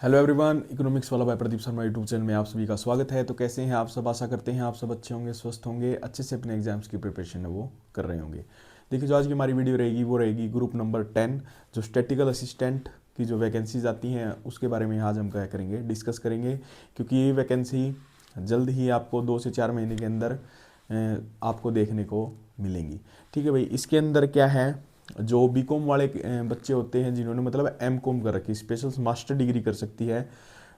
Hello everyone, economics वाला by Pradeep Sharma YouTube channel में आप सभी का स्वागत है। तो कैसे हैं आप सब? आशा करते हैं आप सब अच्छे होंगे, स्वस्थ होंगे, अच्छे से अपने एग्जाम्स की प्रिपरेशन है वो कर रहे होंगे। देखिए, जो आज की हमारी वीडियो रहेगी वो रहेगी ग्रुप नंबर 10, जो स्टैटिकल असिस्टेंट की जो वैकेंसीज आती हैं उसके बारे में आज हम क्या करेंगे, डिस्कस करेंगे। क्योंकि ये वैकेंसी जल्द ही आपको 2 से 4 महीने के अंदर आपको देखने को मिलेंगी। ठीक है भाई, इसके अंदर क्या है, जो बीकॉम वाले बच्चे होते हैं जिन्होंने मतलब एम कॉम कर रखी, स्पेशल मास्टर डिग्री कर सकती है,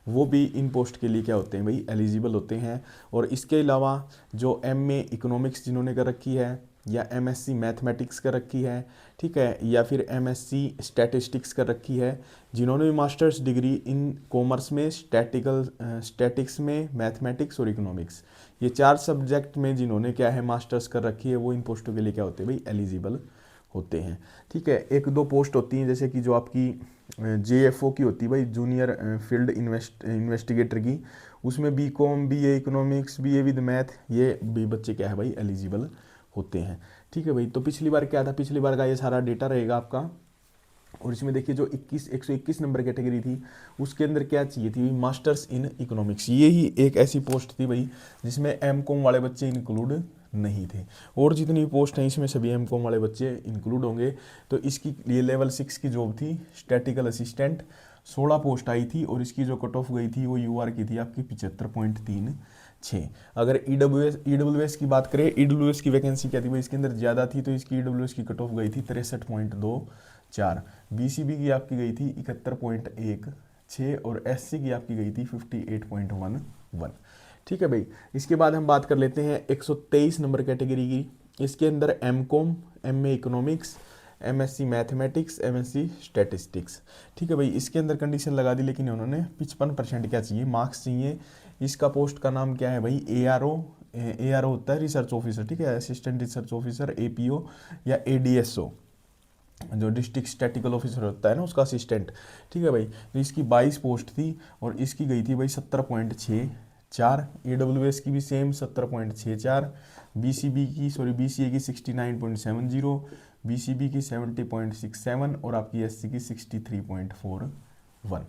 वो भी इन पोस्ट के लिए क्या होते हैं भाई, एलिजिबल होते हैं। और इसके अलावा जो एम ए इकोनॉमिक्स जिन्होंने कर रखी है, या एम एस सी मैथमेटिक्स कर रखी है, ठीक है, या फिर एम एस सी स्टैटिस्टिक्स कर रखी है, जिन्होंने भी मास्टर्स डिग्री इन कॉमर्स में, स्टैटिक्स में, मैथमेटिक्स और इकोनॉमिक्स, ये 4 सब्जेक्ट में जिन्होंने क्या है मास्टर्स कर रखी है, वो इन पोस्टों के लिए क्या होते हैं भाई, एलिजिबल होते हैं। ठीक है, एक दो पोस्ट होती हैं जैसे कि जो आपकी JFO की होती है भाई, जूनियर फील्ड इन्वेस्टिगेटर की, उसमें BCom BA economics BA with math, ये भी बच्चे क्या है भाई एलिजिबल होते हैं। ठीक है भाई, तो पिछली बार क्या था, पिछली बार का ये सारा डेटा रहेगा आपका। और इसमें देखिए, जो 121 नंबर कैटेगरी थी उसके अंदर क्या चाहिए थी, मास्टर्स इन इकोनॉमिक्स। ये ही एक ऐसी पोस्ट थी भाई जिसमें M.Com वाले बच्चे इंक्लूड नहीं थे। और जितनी भी पोस्ट हैं इसमें सभी M.Com वाले बच्चे इंक्लूड होंगे। तो इसकी ये लेवल 6 की जॉब थी, स्टैटिकल असिस्टेंट। 16 पोस्ट आई थी और इसकी जो कट ऑफ गई थी वो UR की थी आपकी 75.36। अगर EWS की बात करें, EWS की वैकेंसी क्या थी भाई, इसके अंदर ज़्यादा थी, तो इसकी EWS की कट ऑफ गई थी 63.24। BCB की आपकी गई थी 71.16 और SC की आपकी गई थी 58.11। ठीक है भाई, इसके बाद हम बात कर लेते हैं 123 नंबर कैटेगरी की। इसके अंदर M.Com, MA economics, MSc mathematics, MSc statistics. ठीक है भाई, इसके अंदर कंडीशन लगा दी, लेकिन उन्होंने 55% क्या चाहिए, मार्क्स चाहिए। इसका पोस्ट का नाम क्या है भाई, ARO होता है रिसर्च ऑफिसर, ठीक है, असिस्टेंट रिसर्च ऑफिसर, APO या ADSO, जो डिस्ट्रिक्ट स्टैटिकल ऑफिसर होता है ना, उसका असिस्टेंट। ठीक है भाई, तो इसकी 22 पोस्ट थी और इसकी गई थी भाई 70.64। EWS की भी सेम 70.64, BCA की 69.70, BCB की 70.67 और आपकी SC की 63.41।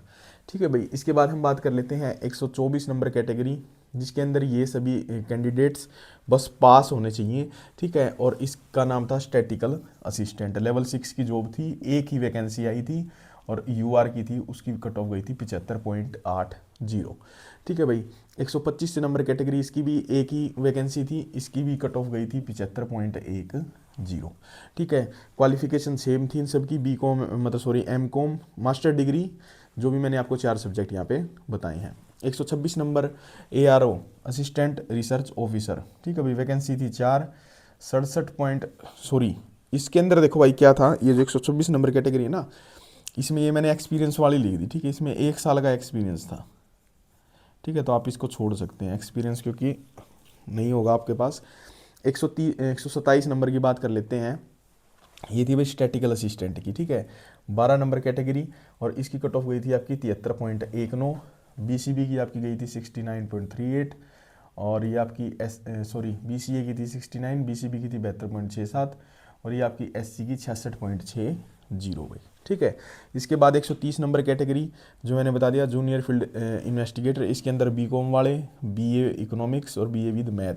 ठीक है भाई, इसके बाद हम बात कर लेते हैं 124 नंबर कैटेगरी, जिसके अंदर ये सभी कैंडिडेट्स बस पास होने चाहिए। ठीक है, और इसका नाम था स्टैटिकल असिस्टेंट, लेवल 6 की जॉब थी, एक ही वैकेंसी आई थी और UR की थी, उसकी कट ऑफ गई थी 75.80। ठीक है भाई, 125 नंबर कैटेगरी, इसकी भी एक ही वैकेंसी थी, इसकी भी कट ऑफ गई थी 75.10। ठीक है, क्वालिफिकेशन सेम थी इन सबकी, BCom मतलब सॉरी M.Com मास्टर डिग्री, जो भी मैंने आपको 4 सब्जेक्ट यहाँ पे बताए हैं। 126 number ARO assistant research officer. ठीक है भाई, वैकेंसी थी 4, 67 पॉइंट सॉरी, इसके अंदर देखो भाई क्या था, ये जो 126 नंबर कैटेगरी है ना, इसमें ये मैंने एक्सपीरियंस वाली लिख दी। ठीक है, इसमें 1 साल का एक्सपीरियंस था। ठीक है, तो आप इसको छोड़ सकते हैं एक्सपीरियंस, क्योंकि नहीं होगा आपके पास। 127 नंबर की बात कर लेते हैं, ये थी भाई स्टैटिकल असिस्टेंट की। ठीक है, 12 नंबर कैटेगरी और इसकी कट ऑफ गई थी आपकी 73.19। BCB की आपकी गई थी 69.38 और ये आपकी BCA की थी 69, BCB की थी 72.67 और ये आपकी SC की 66.60 भाई। ठीक है, इसके बाद 130 नंबर कैटेगरी, जो मैंने बता दिया, जूनियर फील्ड इन्वेस्टिगेटर। इसके अंदर BCom वाले, BA इकोनॉमिक्स और BA विद मैथ।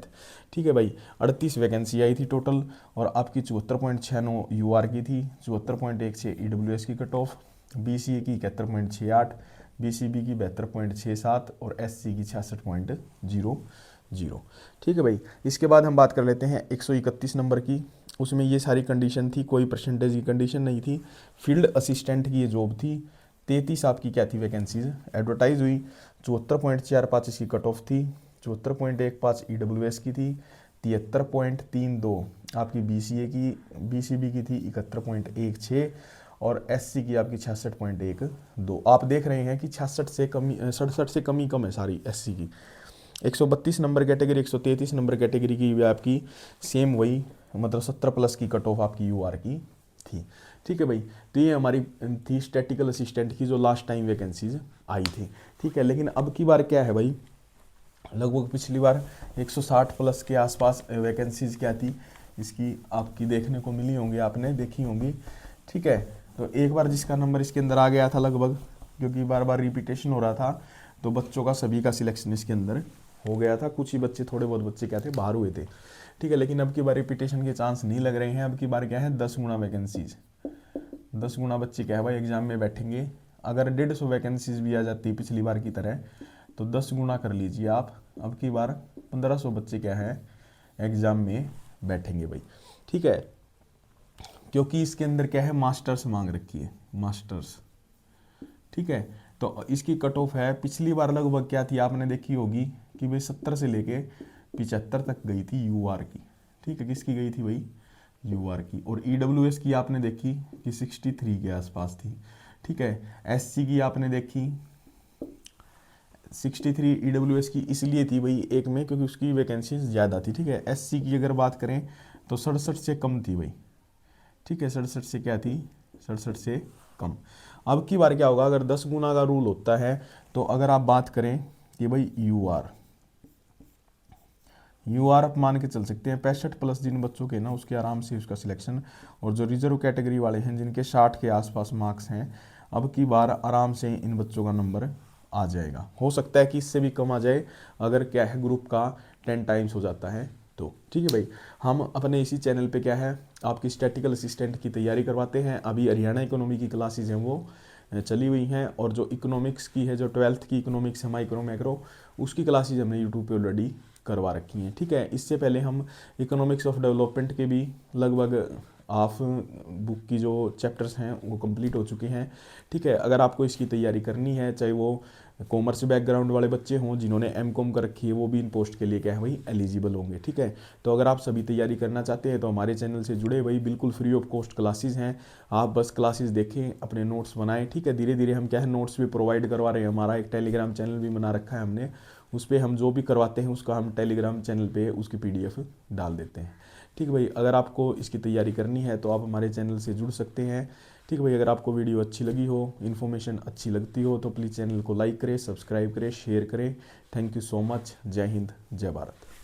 ठीक है भाई, 38 वैकेंसी आई थी टोटल और आपकी 74.69 UR की थी, 74.16 EWS की कट ऑफ, BCA की 71.68, BCB की 72.67 और SC की 66.00। ठीक है भाई, इसके बाद हम बात कर लेते हैं 131 नंबर की, उसमें ये सारी कंडीशन थी, कोई परसेंटेज की कंडीशन नहीं थी। फील्ड असिस्टेंट की ये जॉब थी, 33 आपकी क्या थी वैकेंसीज एडवर्टाइज हुई, 74.45 इसकी कट ऑफ थी, 74.15 EWS की थी, 73.32 आपकी BCA की, BCB की थी 71.16 और SC की आपकी 66.12। आप देख रहे हैं कि 66 से कमी, 67 से कम है सारी SC की। 132 नंबर कैटेगरी, 133 नंबर कैटेगरी की भी आपकी सेम वही, मतलब 70+ की कट ऑफ आपकी UR की थी। ठीक है भाई, तो ये हमारी थी स्टैटिकल असिस्टेंट की जो लास्ट टाइम वैकेंसीज आई थी। ठीक है, लेकिन अब की बार क्या है भाई, लगभग पिछली बार 160+ के आसपास वैकेंसीज क्या थी इसकी आपकी देखने को मिली होंगी, आपने देखी होंगी। ठीक है, तो एक बार जिसका नंबर इसके अंदर आ गया था लगभग क्योंकि बार बार रिपीटेशन हो रहा था, तो बच्चों का सभी का सिलेक्शन इसके अंदर हो गया था। कुछ ही बच्चे, थोड़े बहुत बच्चे क्या थे, बाहर हुए थे, ठीक है। लेकिन अब की बार रिपीटेशन के चांस नहीं लग रहे हैं। अब की बार क्या है, 10 गुना वैकेंसीज, 10 गुना बच्चे क्या है भाई एग्जाम में बैठेंगे। अगर 150 वैकेंसीज भी आ जाती है पिछली बार की तरह, तो 10 गुना कर लीजिए आप, अब की बार 1500 बच्चे क्या है एग्जाम में बैठेंगे भाई, ठीक है। क्योंकि इसके अंदर क्या है, मास्टर्स मांग रखी है, मास्टर्स, ठीक है। तो इसकी कट ऑफ है, पिछली बार लगभग क्या थी आपने देखी होगी कि भाई 70 से लेके 75 तक गई थी यूआर की, ठीक है। किसकी गई थी भाई, यूआर की। और ईडब्ल्यूएस की आपने देखी कि 63 के आसपास थी, ठीक है। एससी की आपने देखी 63, ईडब्ल्यूएस की इसलिए थी भाई एक में क्योंकि उसकी वैकेंसी ज़्यादा थी, ठीक है। एससी की अगर बात करें तो 67 से कम थी भाई, ठीक है। 67 से क्या थी, 67 से कम। अब की बार क्या होगा, अगर 10 गुना का रूल होता है, तो अगर आप बात करें कि भाई यूआर आप मान के चल सकते हैं 65 प्लस जिन बच्चों के ना, उसके आराम से उसका सिलेक्शन। और जो रिजर्व कैटेगरी वाले हैं जिनके 60 के आसपास मार्क्स हैं, अब की बार आराम से इन बच्चों का नंबर आ जाएगा। हो सकता है कि इससे भी कम आ जाए, अगर क्या है ग्रुप का 10 टाइम्स हो जाता है तो, ठीक है भाई। हम अपने इसी चैनल पे क्या है आपकी स्टैटिकल असिस्टेंट की तैयारी करवाते हैं। अभी हरियाणा इकोनॉमी की क्लासेज हैं वो चली हुई हैं, और जो इकोनॉमिक्स की है, जो 12th की इकोनॉमिक्स है माइक्रो मैक्रो, उसकी क्लासेज हमने यूट्यूब पे ऑलरेडी करवा रखी हैं, ठीक है। इससे पहले हम इकोनॉमिक्स ऑफ डेवलपमेंट के भी लगभग हाफ बुक की जो चैप्टर्स हैं वो कंप्लीट हो चुके हैं, ठीक है। अगर आपको इसकी तैयारी करनी है, चाहे वो कॉमर्स बैकग्राउंड वाले बच्चे हों जिन्होंने एमकॉम कर रखी है, वो भी इन पोस्ट के लिए क्या है भाई एलिजिबल होंगे, ठीक है। तो अगर आप सभी तैयारी करना चाहते हैं तो हमारे चैनल से जुड़े भाई, बिल्कुल फ्री ऑफ कॉस्ट क्लासेस हैं। आप बस क्लासेस देखें, अपने नोट्स बनाएं, ठीक है। धीरे धीरे हम क्या है नोट्स भी प्रोवाइड करवा रहे हैं। हमारा एक टेलीग्राम चैनल भी बना रखा है हमने, उस पर हम जो भी करवाते हैं उसका हम टेलीग्राम चैनल पे उसकी PDF डाल देते हैं, ठीक है भाई। अगर आपको इसकी तैयारी करनी है तो आप हमारे चैनल से जुड़ सकते हैं, ठीक है भाई। अगर आपको वीडियो अच्छी लगी हो, इन्फॉर्मेशन अच्छी लगती हो, तो प्लीज़ चैनल को लाइक करें, सब्सक्राइब करें, शेयर करें। Thank you so much. जय हिंद, जय भारत।